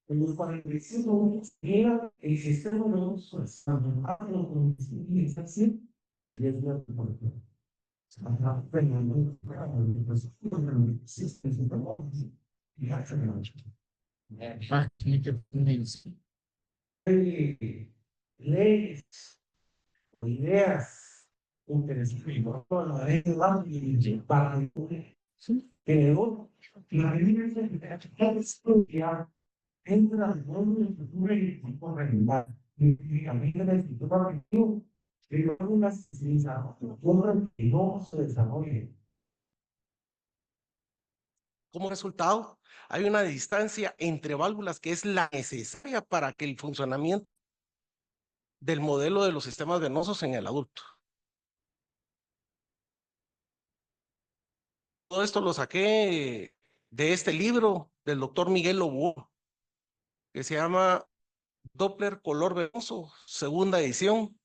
En los 45 era el sistema nervioso estandarte con civilización y es la población. Leyes o ideas interesantes para pero la vida es estudiar entra al mundo del futuro y el tiempo regular. Y a mí me necesito para que yo una civilización que no se desarrolle. Como resultado, hay una distancia entre válvulas que es la necesaria para que el funcionamiento del modelo de los sistemas venosos en el adulto. Todo esto lo saqué de este libro del doctor Miguel Lobo, que se llama Doppler Color Venoso, segunda edición.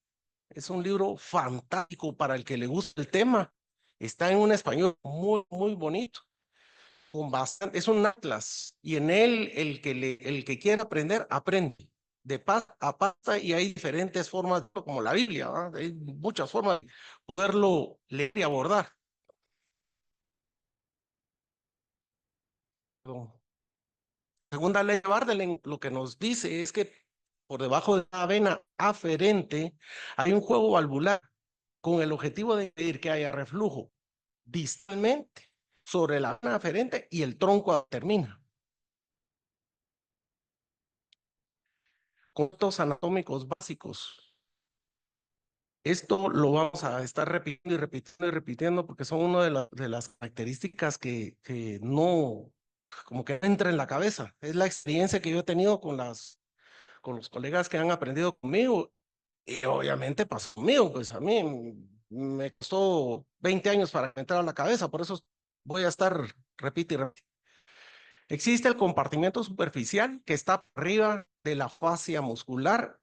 Es un libro fantástico para el que le guste el tema. Está en un español muy, muy bonito. Con bastante, es un atlas y en él el que quiera aprender, aprende de paz a pasta y hay diferentes formas, como la Biblia, ¿verdad? Hay muchas formas de poderlo leer y abordar. Segunda ley de Bardelin lo que nos dice es que por debajo de la vena aferente hay un juego valvular con el objetivo de impedir que haya reflujo distalmente sobre la vena aferente y el tronco termina. Conceptos anatómicos básicos. Esto lo vamos a estar repitiendo y repitiendo y repitiendo porque son una de las características que no, como que entra en la cabeza. Es la experiencia que yo he tenido con los colegas que han aprendido conmigo y obviamente pasó conmigo, pues a mí me costó 20 años para entrar a la cabeza, por eso voy a estar repite y repite. Existe el compartimento superficial que está arriba de la fascia muscular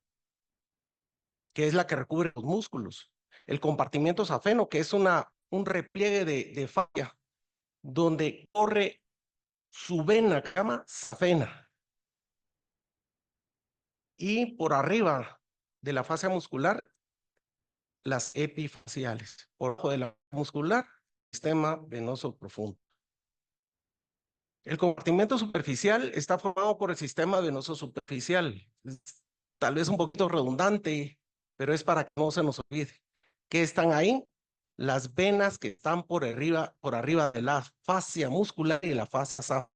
que es la que recubre los músculos. El compartimiento safeno, que es un repliegue de fascia, donde corre su vena, que se llama safena. Y por arriba de la fascia muscular, las epifaciales. Por debajo de la muscular, sistema venoso profundo. El compartimento superficial está formado por el sistema venoso superficial. Tal vez un poquito redundante, pero es para que no se nos olvide. ¿Qué están ahí? Las venas que están por arriba de la fascia muscular y la fascia safena.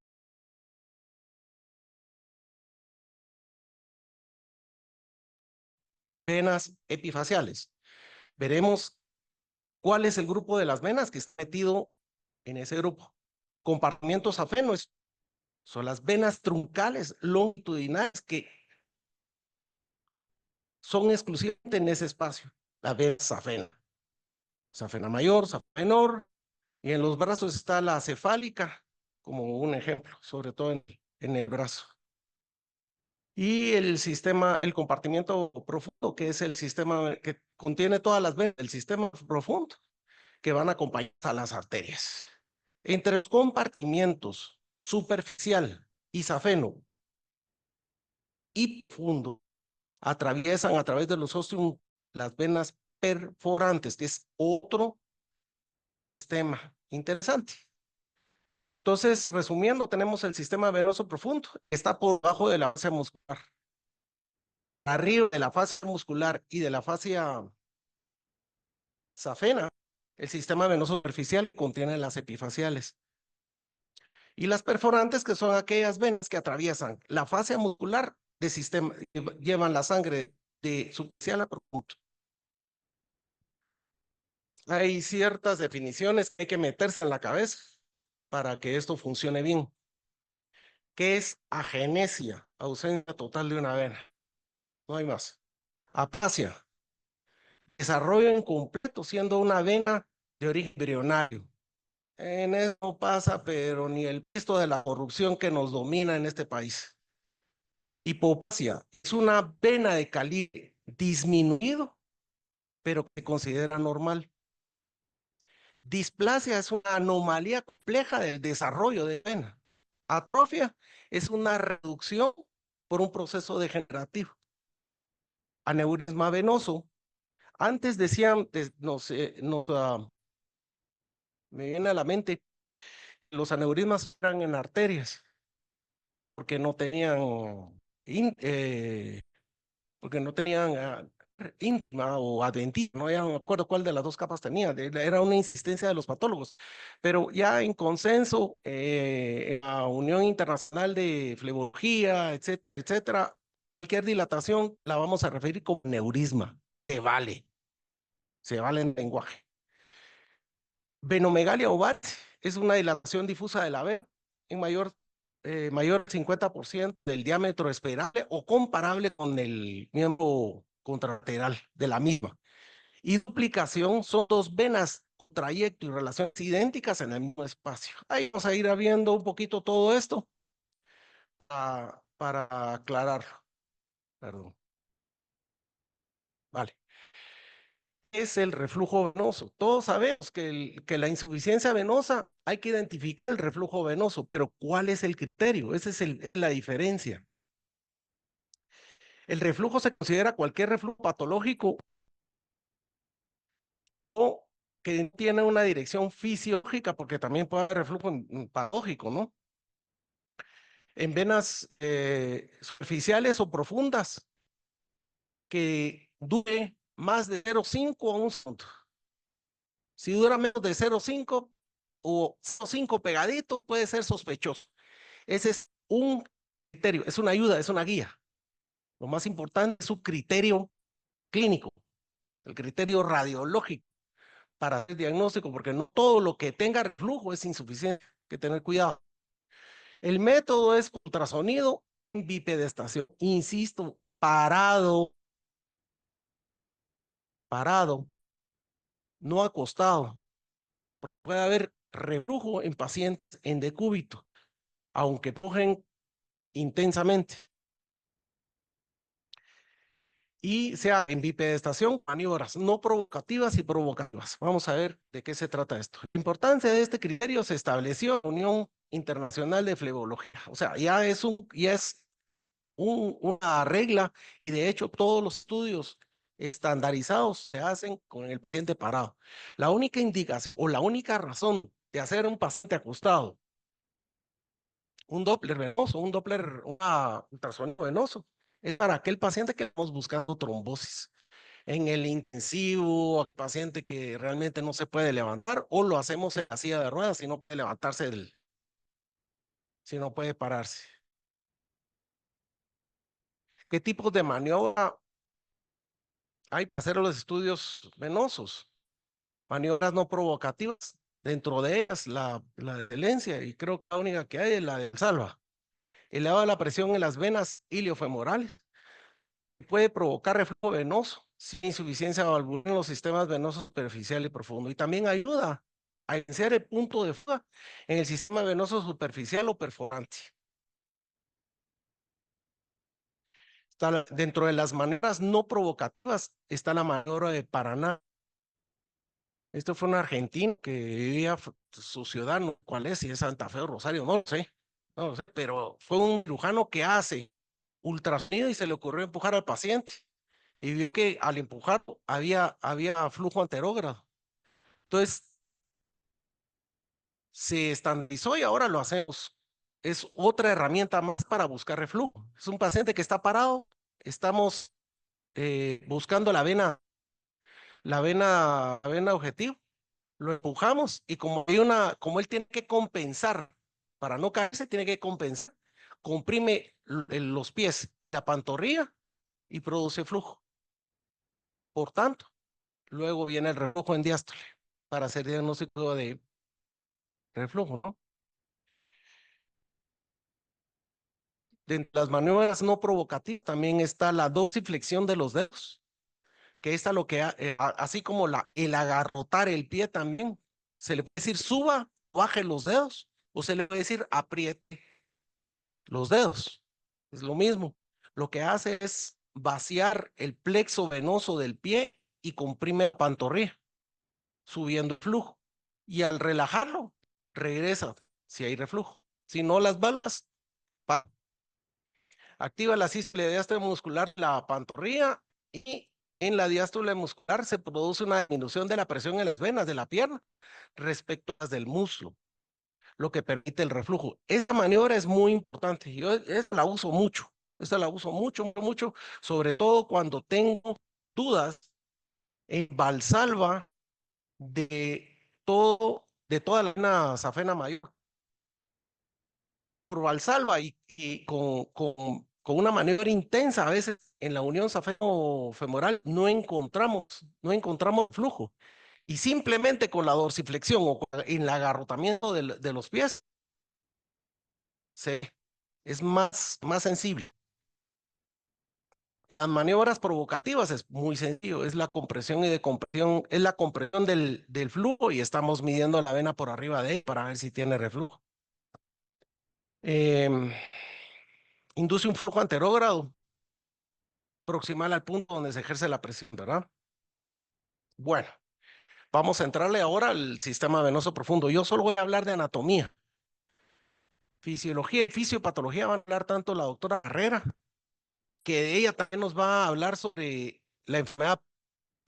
Venas epifaciales. Veremos cuál es el grupo de las venas que está metido en ese grupo. Compartimientos safenos son las venas truncales longitudinales que son exclusivamente en ese espacio. La vena safena. Safena mayor, safena menor, y en los brazos está la cefálica, como un ejemplo, sobre todo en el brazo. Y el sistema, el compartimiento profundo, que es el sistema que contiene todas las venas, el sistema profundo, que van acompañadas a las arterias. Entre los compartimientos superficial y safeno y profundo, atraviesan a través de los ostium las venas perforantes, que es otro sistema interesante. Entonces, resumiendo, tenemos el sistema venoso profundo, está por debajo de la fascia muscular. Arriba de la fascia muscular y de la fascia safena, el sistema venoso superficial contiene las epifaciales. Y las perforantes, que son aquellas venas que atraviesan la fascia muscular de sistema, llevan la sangre de superficial a profundo. Hay ciertas definiciones que hay que meterse en la cabeza para que esto funcione bien. ¿Qué es agenesia? Ausencia total de una vena. No hay más. Aplasia. Desarrollo incompleto siendo una vena de origen embrionario. En eso no pasa, pero ni el pisto de la corrupción que nos domina en este país. Hipoplasia es una vena de calibre disminuido, pero que se considera normal. Displasia es una anomalía compleja del desarrollo de vena. Atrofia es una reducción por un proceso degenerativo. Aneurisma venoso. Antes decían, me viene a la mente, los aneurismas eran en arterias, porque no tenían, porque no tenían íntima o adventiva, no ya no me acuerdo cuál de las dos capas tenía, era una insistencia de los patólogos, pero ya en consenso, en la Unión Internacional de Flebología, etcétera, etcétera, cualquier dilatación la vamos a referir como neurisma, se vale en lenguaje. Venomegalia ovate es una dilatación difusa de la vena en mayor 50% del diámetro esperable o comparable con el miembro contralateral de la misma. Y duplicación son dos venas con trayecto y relaciones idénticas en el mismo espacio. Ahí vamos a ir viendo un poquito todo esto para aclararlo. Perdón. Vale. Es el reflujo venoso. Todos sabemos que la insuficiencia venosa hay que identificar el reflujo venoso, pero ¿cuál es el criterio? Esa es la diferencia. El reflujo se considera cualquier reflujo patológico o que tiene una dirección fisiológica, porque también puede haber reflujo patológico, ¿no? En venas superficiales o profundas que dure más de 0,5 a 1 segundo. Si dura menos de 0,5 o 0,5 pegadito, puede ser sospechoso. Ese es un criterio, es una ayuda, es una guía. Lo más importante es su criterio clínico, el criterio radiológico para el diagnóstico, porque no todo lo que tenga reflujo es insuficiente, hay que tener cuidado. El método es ultrasonido en bipedestación, insisto, parado, no acostado. Puede haber reflujo en pacientes en decúbito, aunque pujen intensamente. Y sea en bipedestación, maniobras no provocativas y provocativas. Vamos a ver de qué se trata esto. La importancia de este criterio se estableció en la Unión Internacional de Flebología. O sea, ya es una regla y de hecho todos los estudios estandarizados se hacen con el paciente parado. La única indicación o la única razón de hacer un paciente acostado, un Doppler venoso, un Doppler, ultrasonido venoso, es para aquel paciente que estamos buscando trombosis. En el intensivo, paciente que realmente no se puede levantar, o lo hacemos en la silla de ruedas si no puede levantarse, si no puede pararse. ¿Qué tipos de maniobra hay para hacer los estudios venosos? Maniobras no provocativas, dentro de ellas la de Valencia, y creo que la única que hay es la de Salva. Eleva la presión en las venas iliofemorales, puede provocar reflujo venoso, sin insuficiencia valvular en los sistemas venosos superficial y profundo, y también ayuda a iniciar el punto de fuga en el sistema venoso superficial o perforante. Dentro de las maneras no provocativas está la maniobra de Paraná. Esto fue un argentino que vivía, su ciudad, no, ¿cuál es? Si es Santa Fe o Rosario, no lo sé, pero fue un cirujano que hace ultrasonido y se le ocurrió empujar al paciente y vio que al empujarlo había flujo anterógrado. Entonces se estandarizó y ahora lo hacemos. Es otra herramienta más para buscar reflujo. Es un paciente que está parado, estamos buscando la vena objetivo, lo empujamos y como él tiene que compensar, para no caerse, tiene que compensar, comprime los pies, la pantorrilla y produce flujo. Por tanto, luego viene el reflujo en diástole para hacer diagnóstico de reflujo, ¿no? De las maniobras no provocativas también está la dorsiflexión de los dedos, que esta lo que, así como el agarrotar el pie también, se le puede decir suba, baje los dedos, o se le puede decir apriete los dedos. Es lo mismo. Lo que hace es vaciar el plexo venoso del pie y comprime la pantorrilla, subiendo el flujo. Y al relajarlo, regresa si hay reflujo. Si no, las balas. Activa la sístole de diástole muscular de la pantorrilla y en la diástole muscular se produce una disminución de la presión en las venas de la pierna respecto a las del muslo, lo que permite el reflujo. Esta maniobra es muy importante. Yo esta la uso mucho. Esta la uso mucho, mucho, sobre todo cuando tengo dudas en Valsalva de toda la vena safena mayor. Por Valsalva y con una maniobra intensa, a veces en la unión safeno-femoral no encontramos flujo. Y simplemente con la dorsiflexión o en el agarrotamiento de los pies, es más sensible. Las maniobras provocativas es muy sencillo, es la compresión y decompresión, es la compresión del flujo y estamos midiendo la vena por arriba de él para ver si tiene reflujo. Induce un flujo anterógrado proximal al punto donde se ejerce la presión, ¿verdad? Bueno, vamos a entrarle ahora al sistema venoso profundo. Yo solo voy a hablar de anatomía. Fisiología y fisiopatología van a hablar tanto la doctora Herrera, que ella también nos va a hablar sobre la enfermedad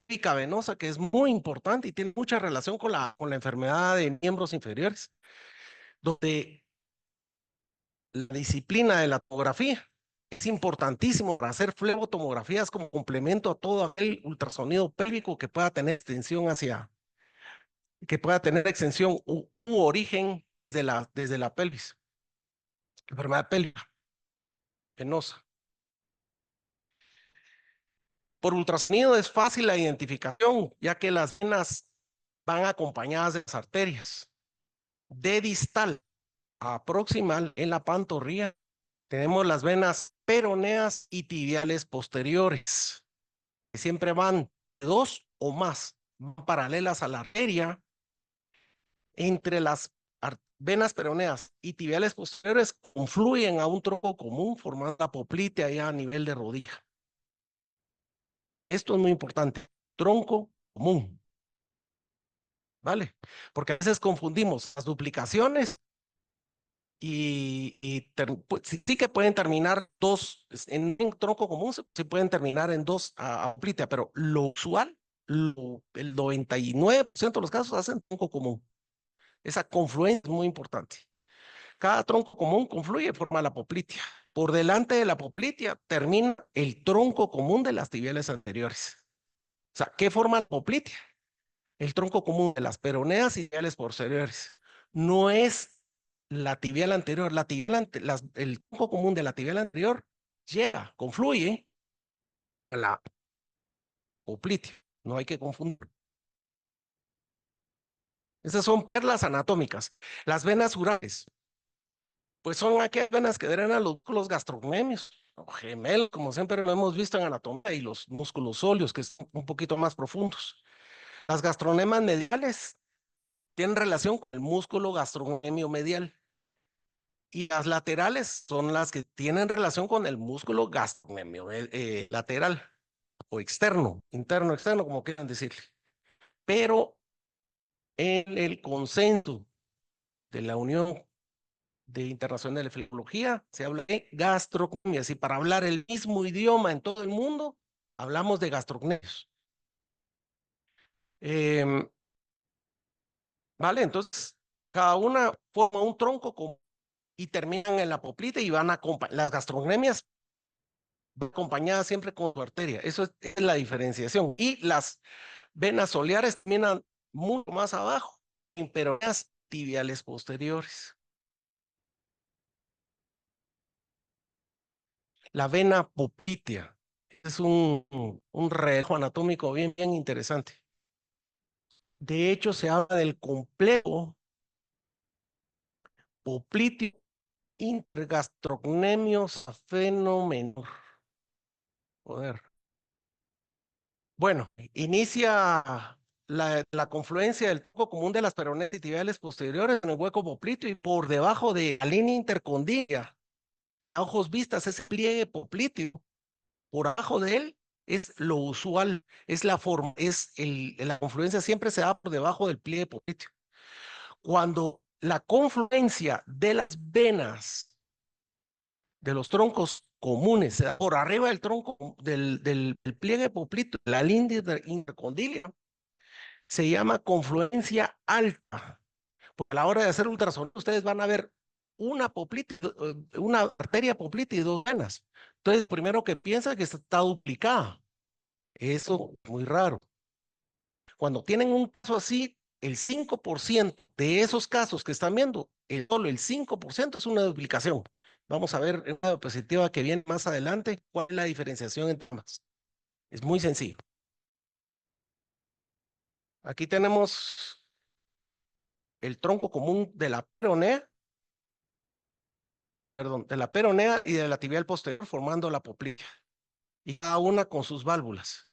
pélvica venosa, que es muy importante y tiene mucha relación con la enfermedad de miembros inferiores, donde la disciplina de la tomografía es importantísimo para hacer flebotomografías como complemento a todo aquel ultrasonido pélvico que pueda tener extensión que pueda tener extensión u origen desde la pelvis, enfermedad pélvica venosa. Por ultrasonido es fácil la identificación, ya que las venas van acompañadas de las arterias. De distal a proximal en la pantorrilla tenemos las venas peroneas y tibiales posteriores, que siempre van dos o más, van paralelas a la arteria. Entre las venas peroneas y tibiales posteriores confluyen a un tronco común formando la poplitea ya a nivel de rodilla. Esto es muy importante. Tronco común. ¿Vale? Porque a veces confundimos las duplicaciones sí que pueden terminar en un tronco común, se pueden terminar en dos a poplitea, pero lo usual, el 99% de los casos hacen tronco común. Esa confluencia es muy importante. Cada tronco común confluye y forma la poplitea. Por delante de la poplitea termina el tronco común de las tibiales anteriores. O sea, ¿qué forma la poplitea? El tronco común de las peroneas y tibiales posteriores. No es la tibial anterior. El tronco común de la tibial anterior confluye a la poplitea. No hay que confundir. Esas son perlas anatómicas. Las venas urales, pues son aquellas venas que drenan los músculos gastrocnemios, o gemelos, como siempre lo hemos visto en anatomía, y los músculos óleos, que son un poquito más profundos. Las gastrocnemas mediales tienen relación con el músculo gastrocnemio medial. Y las laterales son las que tienen relación con el músculo gastrocnemio lateral o externo, interno, externo, como quieran decirle. Pero en el consenso de la Unión Internacional de Flebología se habla de gastrocnemias y para hablar el mismo idioma en todo el mundo, hablamos de gastrocnemios. ¿Vale? Entonces, cada una forma un tronco común y terminan en la poplita y van a las gastrocnemias acompañadas siempre con su arteria. Eso es la diferenciación. Y las venas soleares terminan mucho más abajo, en peroneas tibiales posteriores. La vena poplitea es un reloj anatómico bien interesante. De hecho, se habla del complejo popliteo intergastrocnemio safeno menor. Joder. Bueno, inicia la confluencia del tronco común de las peroneas y tibiales posteriores en el hueco popliteo y por debajo de la línea intercondilia, a ojos vistas, ese pliegue popliteo, por abajo de él es lo usual, es la forma, la confluencia siempre se da por debajo del pliegue popliteo. Cuando la confluencia de las venas de los troncos comunes, se da por arriba del tronco del pliegue poplito, la línea intercondilia, se llama confluencia alta. Porque a la hora de hacer ultrasonido, ustedes van a ver una poplita, una arteria poplita y dos venas. Entonces, primero que piensa que está duplicada. Eso es muy raro. Cuando tienen un caso así, el 5% de esos casos que están viendo, solo el 5% es una duplicación. Vamos a ver en una diapositiva que viene más adelante cuál es la diferenciación entre ambas. Es muy sencillo. Aquí tenemos el tronco común de la peronea, perdón, de la peronea y de la tibial posterior formando la poplilla. Y cada una con sus válvulas.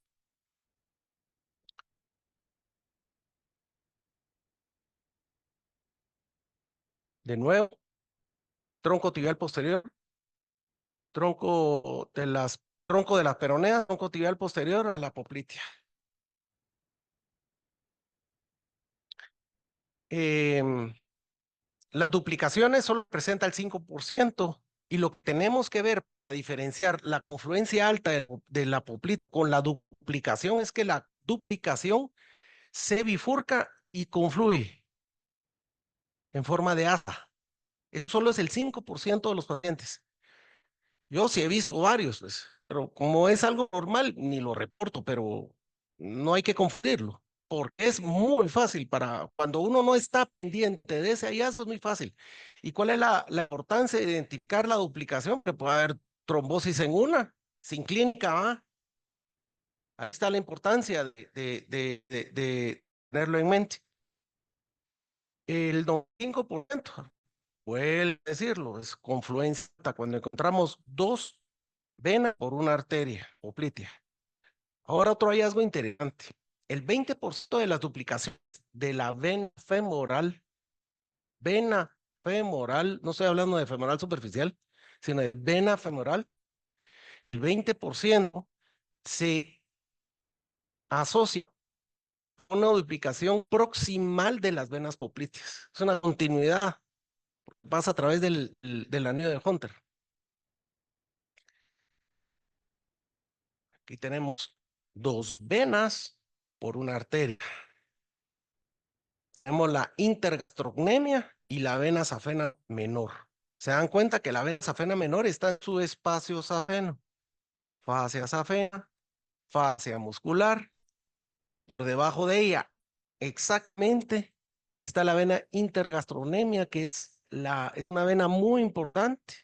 De nuevo, tronco tibial posterior, tronco de la peronea, tronco tibial posterior a la poplitea. Las duplicaciones solo representan el 5% y lo que tenemos que ver para diferenciar la confluencia alta de la poplita con la duplicación es que la duplicación se bifurca y confluye en forma de asa. Eso solo es el 5% de los pacientes. Yo sí he visto varios, pues, pero como es algo normal, ni lo reporto, pero no hay que confundirlo, porque es muy fácil para cuando uno no está pendiente de ese hallazgo, es muy fácil. ¿Y cuál es la importancia de identificar la duplicación? Que puede haber trombosis en una, sin clínica, ¿va? Ahí está la importancia de tenerlo en mente. El 95%, vuelvo a decirlo, es confluencia cuando encontramos dos venas por una arteria poplitea. Ahora otro hallazgo interesante. El 20% de las duplicaciones de la vena femoral, no estoy hablando de femoral superficial, sino de vena femoral, el 20% se asocia con una duplicación proximal de las venas popliteas. Es una continuidad, pasa a través del anillo de Hunter. Aquí tenemos dos venas por una arteria. Tenemos la intergastrocnemia y la vena safena menor. Se dan cuenta que la vena safena menor está en su espacio safeno. Fascia safena, fascia muscular. Por debajo de ella, exactamente, está la vena intergastrocnemia, que es una vena muy importante.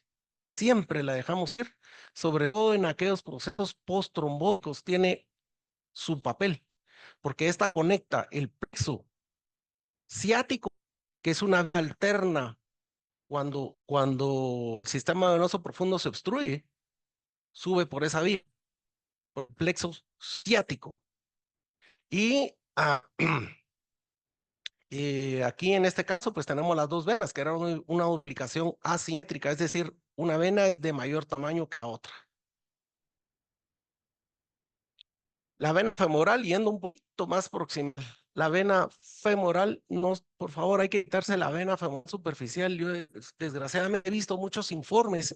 Siempre la dejamos ir, sobre todo en aquellos procesos post-trombóticos, tiene su papel, porque esta conecta el plexo ciático, que es una vena alterna cuando el sistema venoso profundo se obstruye, sube por esa vía, por el plexo ciático. Y aquí en este caso, pues tenemos las dos venas, que era una duplicación asimétrica, es decir, una vena de mayor tamaño que la otra. La vena femoral, yendo un poquito más proximal. La vena femoral, no, por favor, hay que quitarse la vena femoral superficial. Yo desgraciadamente he visto muchos informes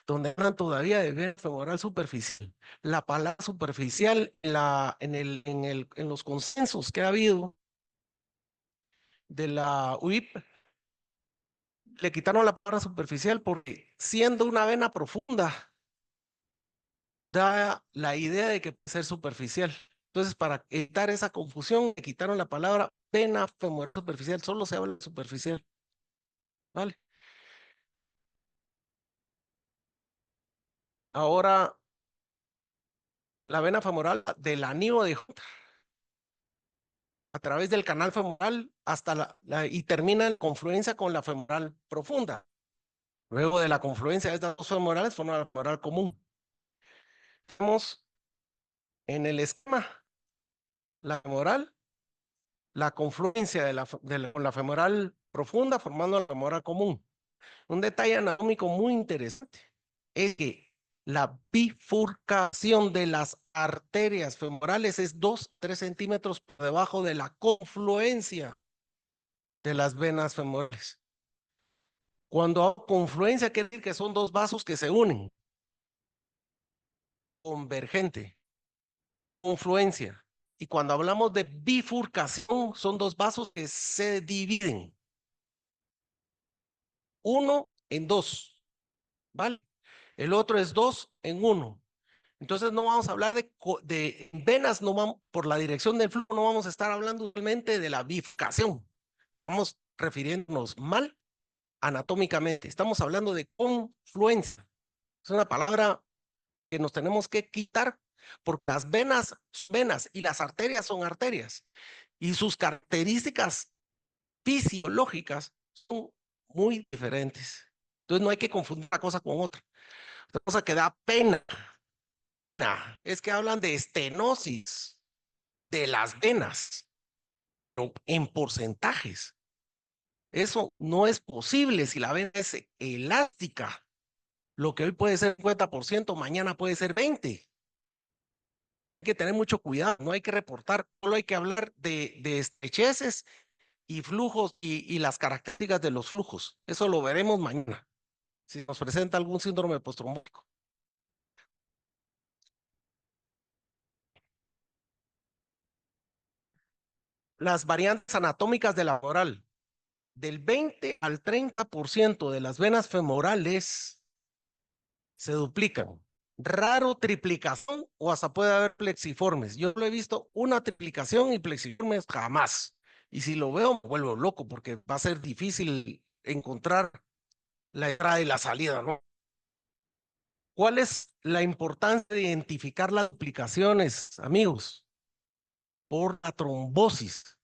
donde hablan todavía de vena femoral superficial. La palabra superficial en los consensos que ha habido de la UIP, le quitaron la palabra superficial porque siendo una vena profunda, da la idea de que puede ser superficial. Entonces, para evitar esa confusión, le quitaron la palabra vena femoral superficial, solo se habla de superficial. ¿Vale? Ahora, la vena femoral del anillo de Hunter, a través del canal femoral hasta y termina en confluencia con la femoral profunda. Luego de la confluencia de estas dos femorales, forma la femoral común. Vemos en el esquema la femoral, la confluencia con la femoral profunda formando la femoral común. Un detalle anatómico muy interesante es que la bifurcación de las arterias femorales es 2-3 centímetros por debajo de la confluencia de las venas femorales. Cuando hay confluencia, quiere decir que son dos vasos que se unen. convergente, confluencia. Y cuando hablamos de bifurcación, son dos vasos que se dividen. Uno en dos, ¿vale? El otro es dos en uno. Entonces no vamos a hablar de venas, no vamos, por la dirección del flujo, no vamos a estar hablando realmente de la bifurcación. Estamos refiriéndonos mal anatómicamente. Estamos hablando de confluencia. Es una palabra que nos tenemos que quitar porque las venas son venas y las arterias son arterias. Y sus características fisiológicas son muy diferentes. Entonces no hay que confundir una cosa con otra. Otra cosa que da pena es que hablan de estenosis de las venas, pero en porcentajes. Eso no es posible si la vena es elástica. Lo que hoy puede ser 50%, mañana puede ser 20%. Hay que tener mucho cuidado, no hay que reportar, solo hay que hablar de estrecheces y flujos y las características de los flujos. Eso lo veremos mañana, si nos presenta algún síndrome postrombótico. Las variantes anatómicas de la femoral, del 20 al 30% de las venas femorales se duplican. Raro triplicación o hasta puede haber plexiformes. Yo lo he visto una triplicación y plexiformes jamás. Y si lo veo, me vuelvo loco porque va a ser difícil encontrar la entrada y la salida, ¿no? ¿Cuál es la importancia de identificar las duplicaciones, amigos? Por la trombosis.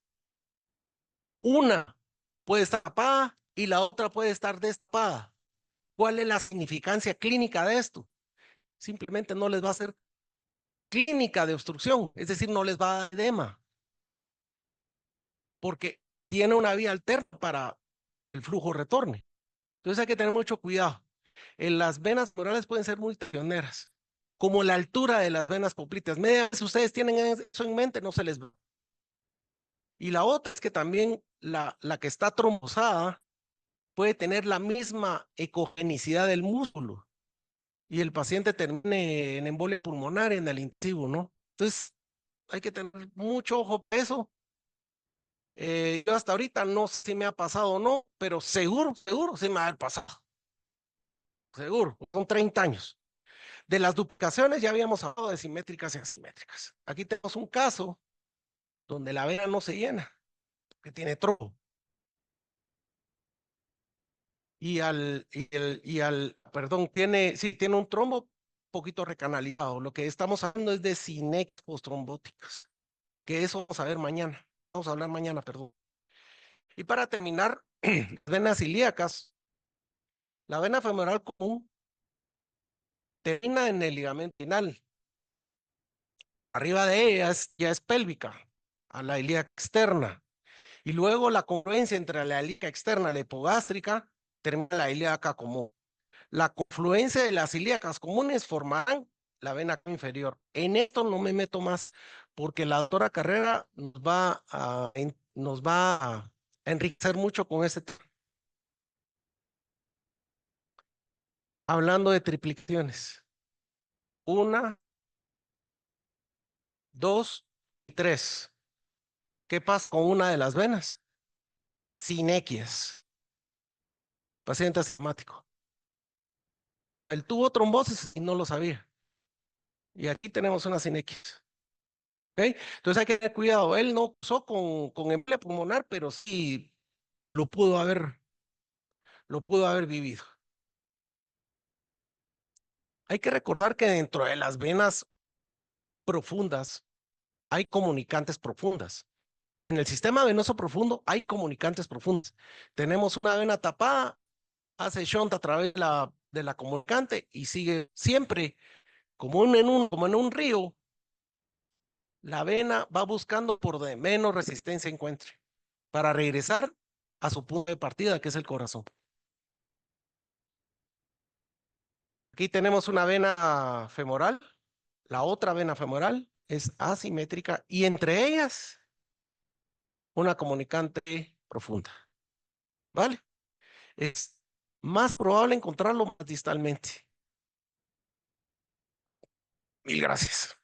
Una puede estar tapada y la otra puede estar destapada. ¿Cuál es la significancia clínica de esto? Simplemente no les va a hacer clínica de obstrucción, es decir, no les va a dar edema, porque tiene una vía alterna para el flujo retorne. Entonces hay que tener mucho cuidado. En las venas pleurales pueden ser muy traicioneras, como la altura de las venas poplitas. Si ustedes tienen eso en mente, no se les va. Y la otra es que también la que está trombosada puede tener la misma ecogenicidad del músculo y el paciente termine en embolia pulmonar en el intensivo, ¿no? Entonces hay que tener mucho ojo por eso. Yo hasta ahorita no sé si me ha pasado o no, pero seguro, seguro sí me va a haber pasado. Seguro, son 30 años. De las duplicaciones ya habíamos hablado de simétricas y asimétricas. Aquí tenemos un caso donde la vena no se llena, que tiene trombo. Perdón, sí, tiene un trombo poquito recanalizado. Lo que estamos hablando es de sinequias postrombóticas, que eso vamos a ver mañana. Vamos a hablar mañana, perdón. Y para terminar, las venas ilíacas, la vena femoral común termina en el ligamento inguinal. Arriba de ella ya es pélvica, a la ilíaca externa. Y luego la confluencia entre la ilíaca externa y la hipogástrica termina en la ilíaca común. La confluencia de las ilíacas comunes formarán la vena inferior. En esto no me meto más porque la doctora Carrera nos va a enriquecer mucho con este tema. Hablando de triplicaciones. Una, dos y tres. ¿Qué pasa con una de las venas? Sinequias. Paciente asintomático. Él tuvo trombosis y no lo sabía. Y aquí tenemos una sinequis. ¿Ok? Entonces hay que tener cuidado. Él no pasó con embolia pulmonar, pero sí lo pudo haber, lo pudo haber vivido. Hay que recordar que dentro de las venas profundas hay comunicantes profundas. En el sistema venoso profundo hay comunicantes profundos. Tenemos una vena tapada, hace shunt a través de la comunicante y sigue siempre como en un río. La vena va buscando por donde menos resistencia encuentre para regresar a su punto de partida, que es el corazón. Aquí tenemos una vena femoral, la otra vena femoral es asimétrica y entre ellas una comunicante profunda, ¿vale? Es más probable encontrarlo más distalmente. Mil gracias.